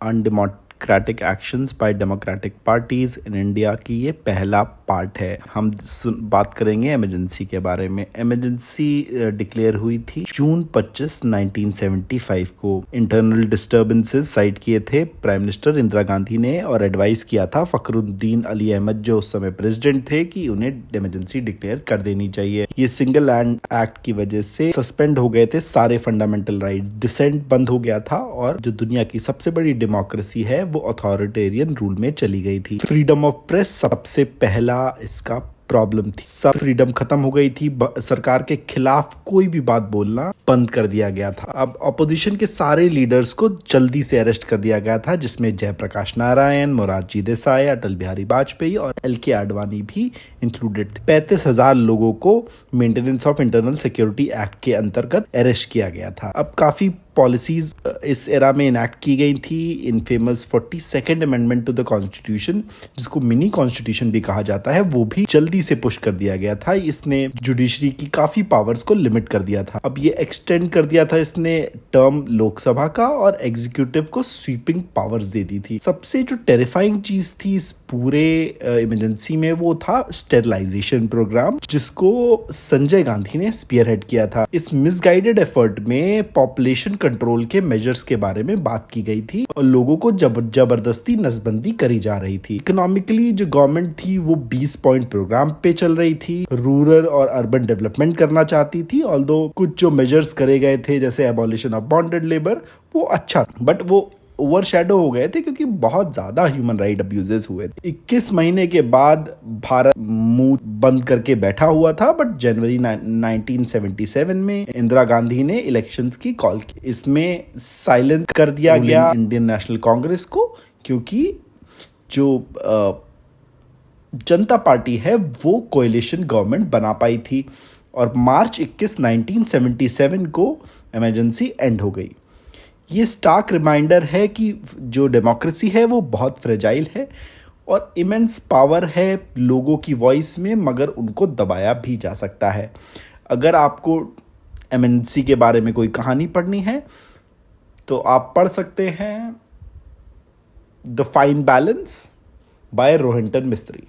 Undemocratic actions by democratic parties in India की ये पहला पार्ट है। हम बात करेंगे इमरजेंसी के बारे में। इमरजेंसी डिक्लेयर हुई थी जून 25, 1975 को। इंटरनल डिस्टर्बेंसेस साइड किए थे प्राइम मिनिस्टर इंदिरा गांधी ने और एडवाइस किया था फखरुद्दीन अली अहमद जो उस समय प्रेसिडेंट थे कि उन्हें इमरजेंसी डिक्लेयर कर देनी चाहिए। ये सिंगल लैंड एक्ट की वजह से सस्पेंड हो गए थे सारे फंडामेंटल राइट, डिसेंट बंद हो गया था और जो दुनिया की सबसे बड़ी डेमोक्रेसी है वो अथॉरिटेरियन रूल में चली गई थी। फ्रीडम ऑफ प्रेस सबसे पहला इसका प्रॉब्लम थी। सब फ्रीडम खत्म हो गई थी। सरकार के खिलाफ कोई भी बात बोलना बंद कर दिया गया था। अब ऑपोजिशन के सारे लीडर्स को जल्दी से अरेस्ट कर दिया गया था, जिसमें जयप्रकाश नारायण, मोरारजी देसाई, अटल बिहारी वाजपेयी और LK आडवाणी भी इंक्लूडेड थे। 35,000 लोगों को maintenance of internal security act के अंतर्गत अरेस्ट किया गया था। अब काफी पॉलिसीज इस एरा में इनैक्ट की गई थी। In famous 42nd amendment to the constitution, जिसको मिनी कॉन्स्टिट्यूशन भी कहा जाता है, वो भी जल्दी से पुश कर दिया गया था। इसने जुडिशरी की काफी पावर्स को लिमिट कर दिया था। अब ये एक्सटेंड कर दिया था इसने टर्म लोकसभा का और एग्जीक्यूटिव को स्वीपिंग पावर्स दे दी थी। सबसे जो टेरिफाइंग चीज थी इस पूरे इमरजेंसी में वो था स्टेरिलाइजेशन प्रोग्राम, जिसको संजय गांधी ने स्पीयरहेड किया था। इस मिसगाइडेड एफर्ट में पॉपुलेशन कंट्रोल के मेजर्स के बारे में बात की गई थी और लोगों को जबरदस्ती नसबंदी करी जा रही थी। इकोनॉमिकली जो गवर्नमेंट थी वो 20 पॉइंट प्रोग्राम पे चल रही थी। रूरल और अर्बन डेवलपमेंट करना चाहती थी। ऑल्दो कुछ जो मेजर्स करे गए थे जैसे एबॉलिशन ऑफ बॉन्डेड लेबर वो अच्छा, बट वो ओवरशैडो हो गए थे क्योंकि बहुत ज्यादा ह्यूमन राइट अब्यूजेस हुए थे। 21 महीने के बाद भारत मुंह बंद करके बैठा हुआ था, बट जनवरी 1977 में इंदिरा गांधी ने इलेक्शंस की कॉल की। इसमें साइलेंट कर दिया गया इंडियन नेशनल कांग्रेस को, क्योंकि जो जनता पार्टी है वो कोएलिशन गवर्नमेंट बना पाई थी और मार्च 21, 1977 को इमरजेंसी एंड हो गई। ये स्टार्क रिमाइंडर है कि जो डेमोक्रेसी है वो बहुत फ्रेजाइल है और इमेंस पावर है लोगों की वॉइस में, मगर उनको दबाया भी जा सकता है। अगर आपको एमएनसी के बारे में कोई कहानी पढ़नी है तो आप पढ़ सकते हैं the fine balance bye Rohinton Mistry.